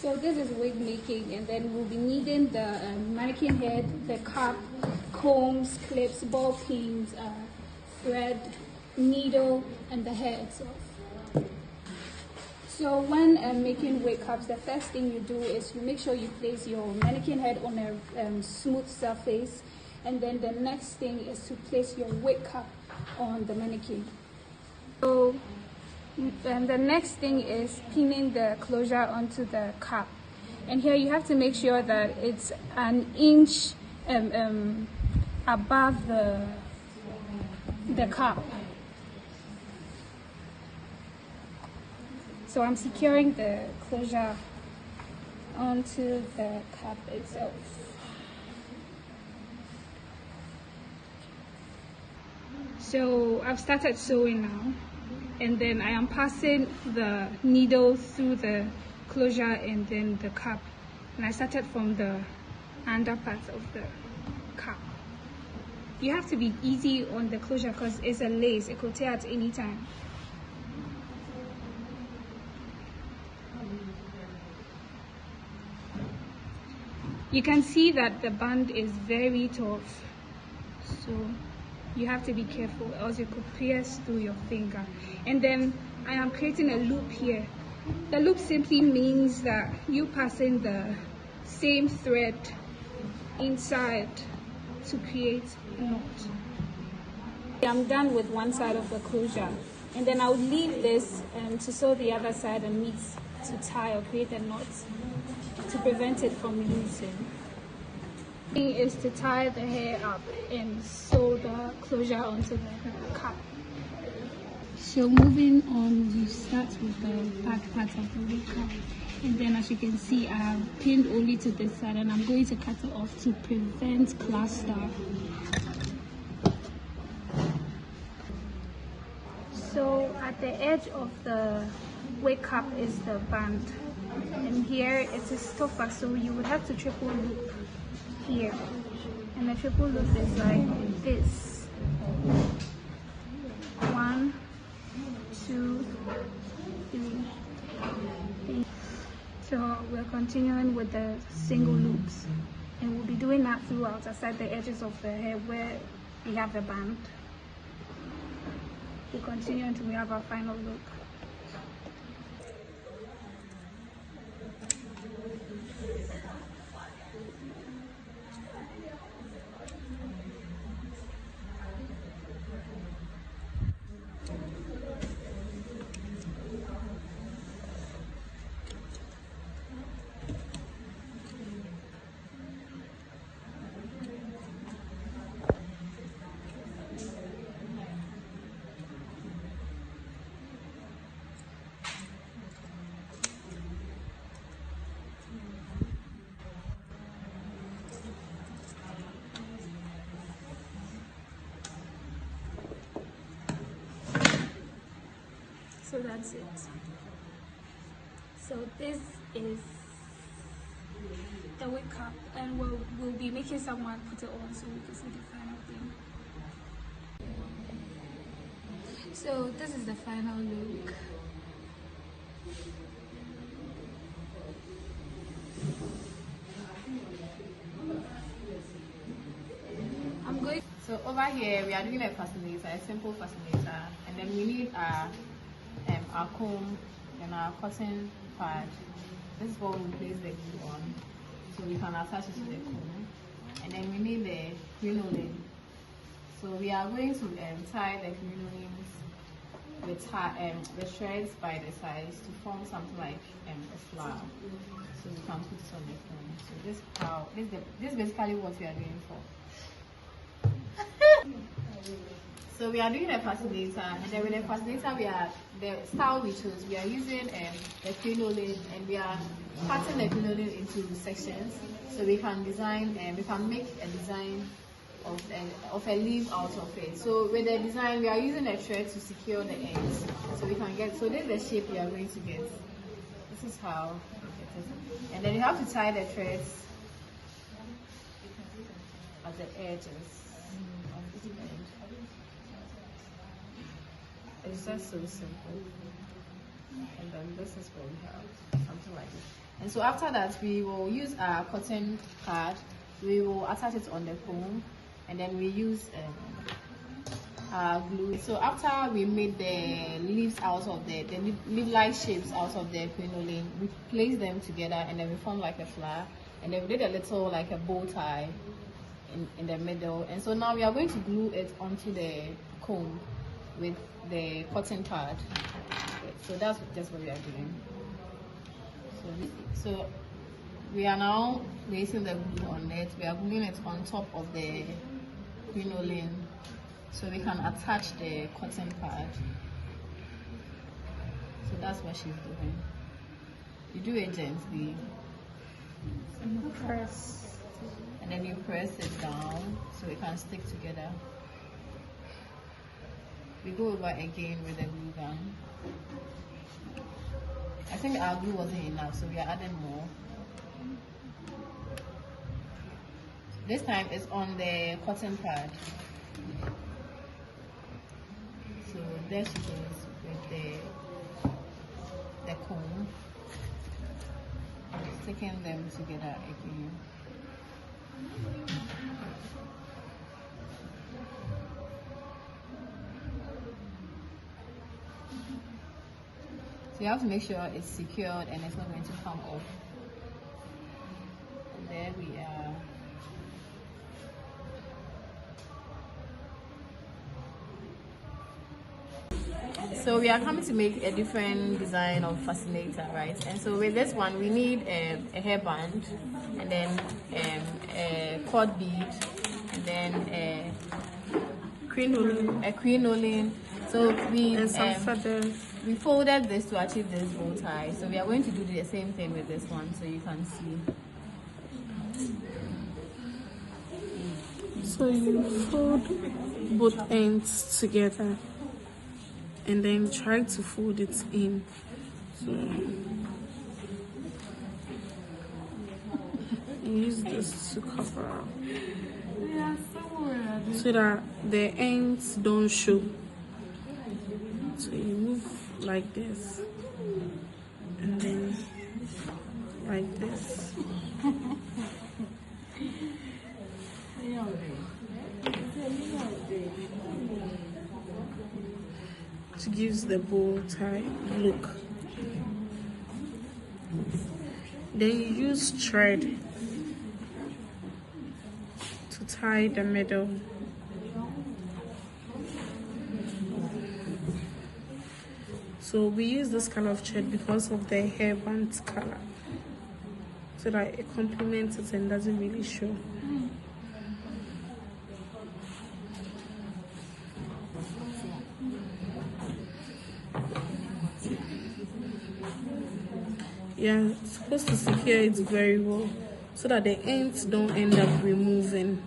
So this is wig making, and then we'll be needing the mannequin head, the cap, combs, clips, ball pins, thread, needle, and the hair itself. So when making wig caps, the first thing you do is you make sure you place your mannequin head on a smooth surface, and then the next thing is to place your wig cap on the mannequin. So and the next thing is pinning the closure onto the cap. And here you have to make sure that it's an inch above the cap. So I'm securing the closure onto the cap itself. So I've started sewing now, and then I am passing the needle through the closure and then the cap. And I started from the under part of the cap. You have to be easy on the closure because it's a lace, it could tear at any time. You can see that the band is very tough, so you have to be careful, else you could pierce through your finger. And then I am creating a loop here. The loop simply means that you passing the same thread inside to create a knot. I'm done with one side of the closure, and then I'll leave this to sew the other side and meet to tie or create a knot to prevent it from loosening. The thing is to tie the hair up and sew the closure onto the cap. So moving on, we start with the back part of the wig cap, and then as you can see, I have pinned only to this side, and I'm going to cut it off to prevent cluster. So at the edge of the wig cap is the band, and here it is stopper, so you would have to triple loop here, and the triple loop is like this. 1, 2, 3. So we're continuing with the single loops, and we'll be doing that throughout aside the edges of the hair where we have the band. We continue until we have our final look. So that's it. So this is the wig cap, and we'll be making someone put it on so we can see the final thing. So this is the final look. So over here we are doing a fascinator, a simple fascinator, and then we need our comb and our cotton pad. This is what we place the glue on, so we can attach it to the comb. And then we need the crinoline. So we are going to tie the crinolines with the shreds by the sides to form something like a flower. So we can put it on the comb. So this is basically what we are doing for. So we are doing a fascinator, and then with the fascinator the style we chose, we are using the crinoline, and we are cutting the crinoline into sections so we can design and we can make a design of a leaf out of it. So with the design we are using a thread to secure the ends so we can get, so this is the shape we are going to get. This is how it is. And then you have to tie the threads at the edges. It's just so simple. And then this is what we have, something like this. And so after that, we will use our cotton pad. We will attach it on the comb, and then we use glue. So after we made the leaves out of the leaf-like shapes out of the crinoline, we place them together and then we form like a flower, and then we did a little like a bow tie in the middle. And so now we are going to glue it onto the comb with the cotton pad. So that's just what we are doing. So we are now placing the glue on it. We are gluing it on top of the crinoline, so we can attach the cotton pad. So that's what she's doing. You do it gently. Press. And then you press it down so it can stick together. We go over again with the glue gun. I think our glue wasn't enough, so we are adding more. This time it's on the cotton pad. So there she goes with the comb, sticking them together again. So you have to make sure it's secured and it's not going to come off. And there we are. So we are coming to make a different design of fascinator, right? And so with this one, we need a hairband, and then a cord bead, and then a crinoline. So And some feathers. we folded this to achieve this bow tie. So we are going to do the same thing with this one, so you can see. So you fold both ends together and then try to fold it in. So use this to cover up so that the ends don't show. So you move like this and then like this. It gives the bow tie look. Then you use thread to tie the middle. So we use this color of thread because of the hairband color, so that it complements it and doesn't really show. Yeah, it's supposed to secure it very well so that the ends don't end up removing.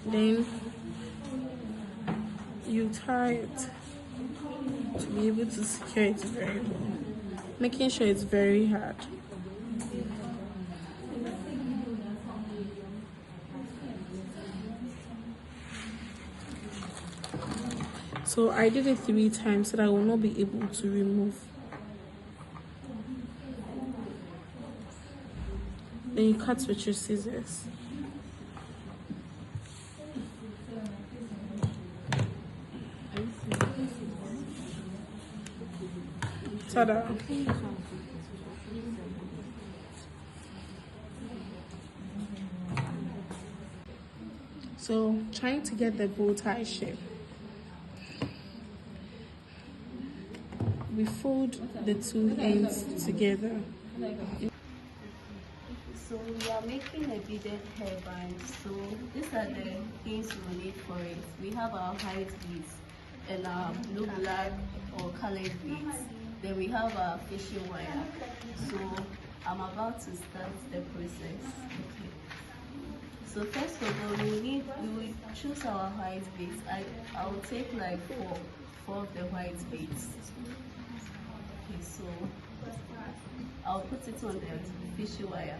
Then you tie it to be able to secure it very well, making sure it's very hard. So I did it 3 times so that I will not be able to remove. Then you cut with your scissors. Ta-da! So trying to get the bow tie shape, we fold the 2 ends together. So we are making a beaded hairband. So these are the things we need for it. We have our white beads and our blue, black or colored beads. Then we have our fishing wire. So I'm about to start the process. Okay. So first of all, we will choose our white beads. I will take like four of the white beads. Okay, so I'll put it on the fishing wire.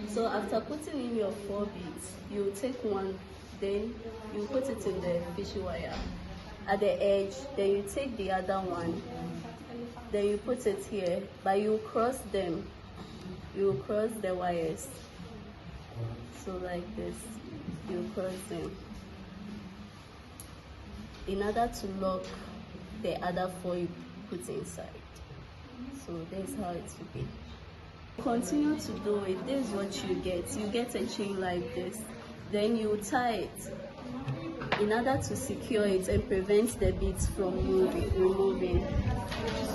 So after putting in your 4 beads, you take one, then you put it in the fishy wire at the edge, then you take the other one, then you put it here, but you cross them, you cross the wires, so like this, you cross them in order to lock the other 4 you put inside. So that's how it will be. Continue to do it. This is what you get a chain like this, then you tie it in order to secure it and prevent the beads from removing.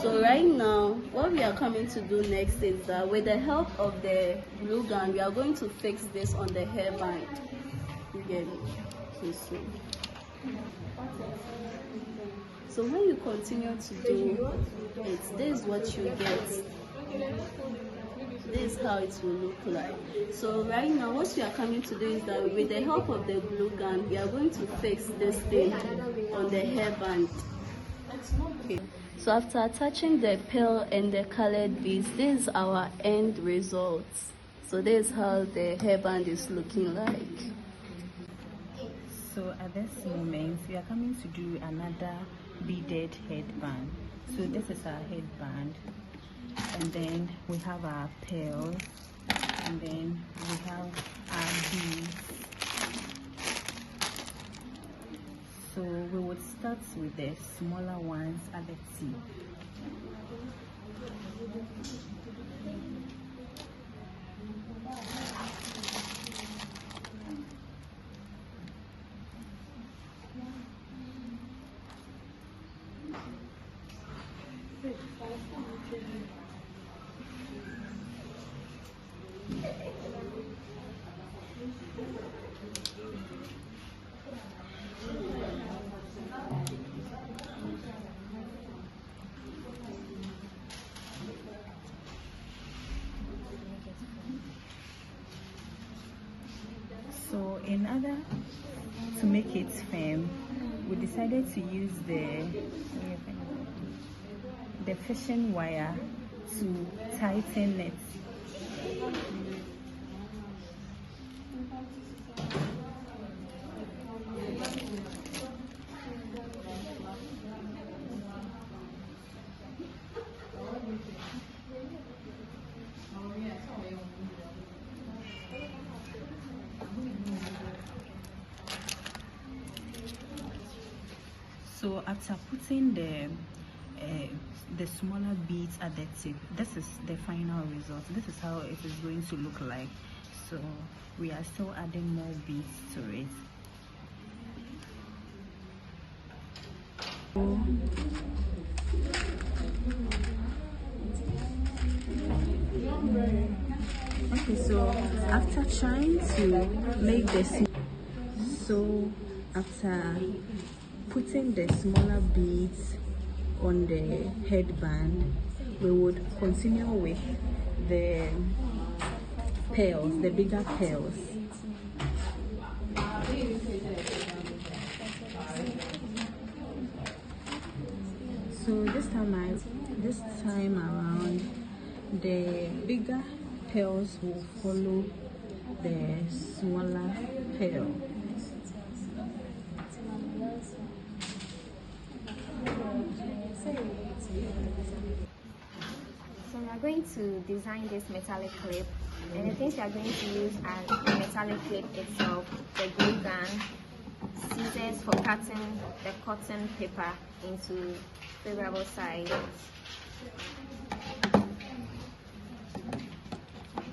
So right now what we are coming to do next is that with the help of the glue gun, we are going to fix this on the hairband. You get it? So when you continue to do it, this is what you get. This is how it will look like. So right now what we are coming to do is that with the help of the glue gun, we are going to fix this thing on the hairband. Okay. So after attaching the pearl and the colored beads, this is our end result. So this is how the hairband is looking like. So at this moment we are coming to do another beaded headband. So this is our headband, and then we have our pearls, and then we have our beads. So we would start with the smaller ones at the tip. So in order to make it firm, we decided to use the fishing wire to tighten it. So after putting the smaller beads at the tip, this is the final result. This is how it is going to look like. So we are still adding more beads to it. Okay, so after trying to make this, so after putting the smaller beads on the headband, we would continue with the pearls, the bigger pearls. So this time around, the bigger pearls will follow the smaller pearl. So we are going to design this metallic clip, and the things we are going to use are the metallic clip itself, the glue gun, scissors for cutting the cotton paper into favorable sizes.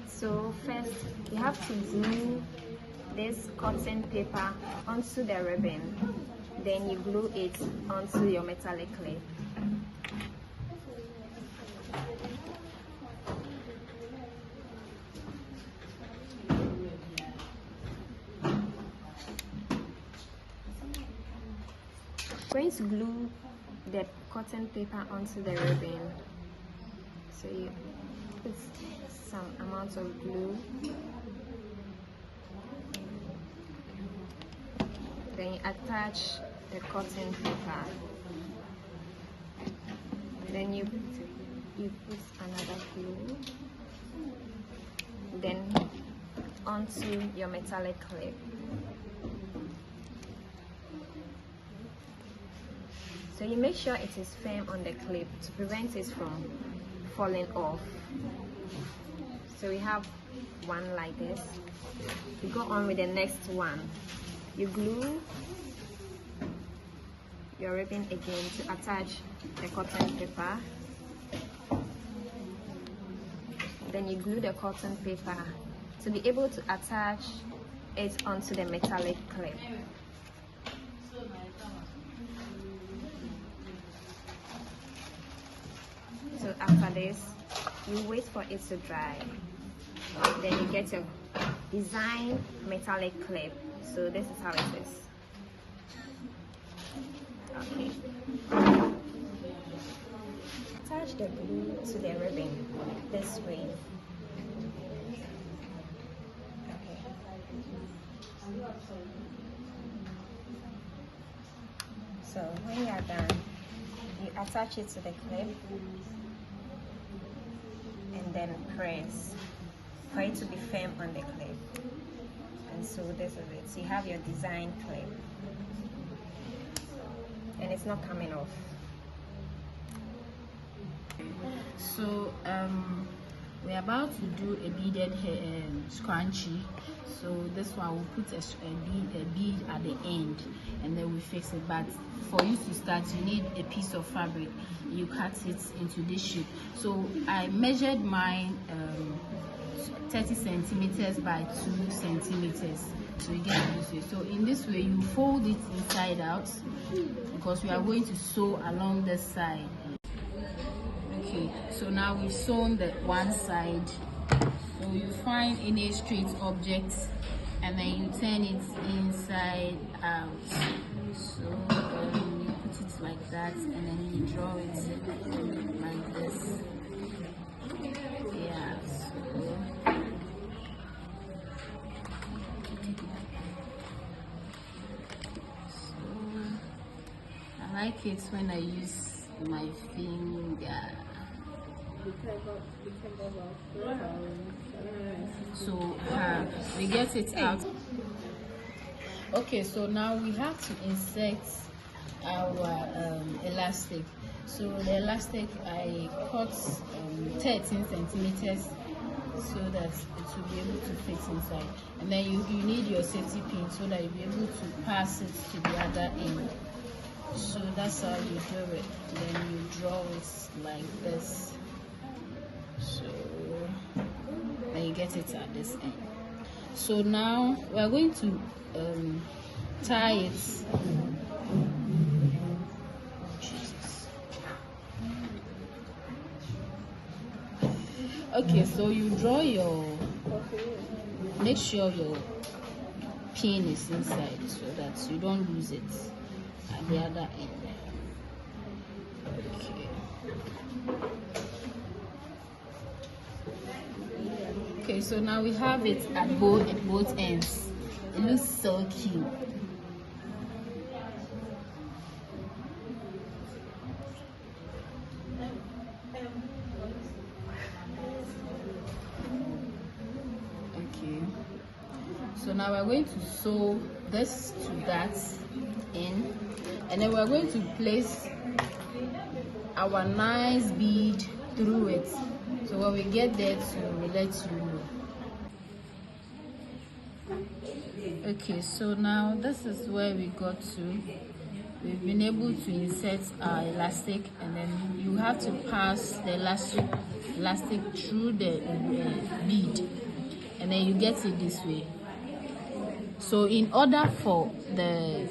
So first, you have to glue this cotton paper onto the ribbon, then you glue it onto your metallic clip. I'm going to glue the cotton paper onto the ribbon. So you put some amount of glue, then you attach the cotton paper, then you you put another glue, then onto your metallic clip. So you make sure it is firm on the clip to prevent it from falling off. So we have one like this. You go on with the next one. You glue your ribbon again to attach the cotton paper. Then you glue the cotton paper to be able to attach it onto the metallic clip. So after this, you wait for it to dry. Then you get your design metallic clip. So this is how it is. Okay. Attach the glue to the ribbon this way. Okay. So when you are done, you attach it to the clip and then press for it to be firm on the clip. And so this is it. So you have your design clip and it's not coming off. So we're about to do a beaded hair scrunchie. So this one we'll put a bead at the end and then we fix it. But for you to start, you need a piece of fabric. You cut it into this shape. So I measured mine 30 centimeters by 2 centimeters. So you get it this way. So in this way, you fold it inside out because we are going to sew along this side. Okay, so now we've sewn the one side. So you find any straight object and then you turn it inside out. So you put it like that and then you draw it like this. Yeah, so I like it when I use my finger. So we get it out. Okay, so now we have to insert our elastic. So the elastic I cut 13 centimeters so that it will be able to fit inside. And then you need your safety pin so that you'll be able to pass it to the other end. So that's how you do it. Then you draw it like this. So then you get it at this end. So now we are going to tie it. Okay, so you draw make sure your pin is inside so that you don't lose it at the other end. Okay. Okay, so now we have it at both ends. It looks so cute. Okay. So now we're going to sew this to that end, and then we're going to place our nice bead through it. So when we get there, we'll let you know. Okay, so now this is where we got to. We've been able to insert our elastic, and then you have to pass the elastic through the bead, and then you get it this way. So in order for the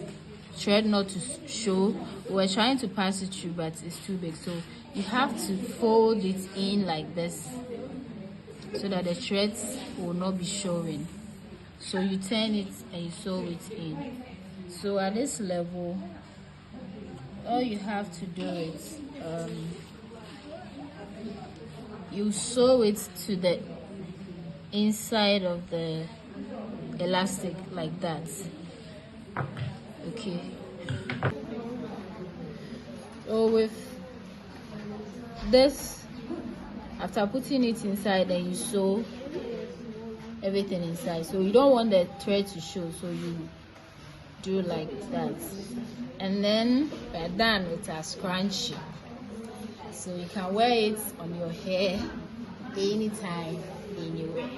thread not to show, we're trying to pass it through, but it's too big. So you have to fold it in like this so that the threads will not be showing. So you turn it and you sew it in. So at this level, all you have to do is you sew it to the inside of the elastic like that. Okay. So with this After putting it inside, then you sew everything inside. So you don't want the thread to show, so you do like that. And then we're done with our scrunchie. So you can wear it on your hair anytime, anywhere.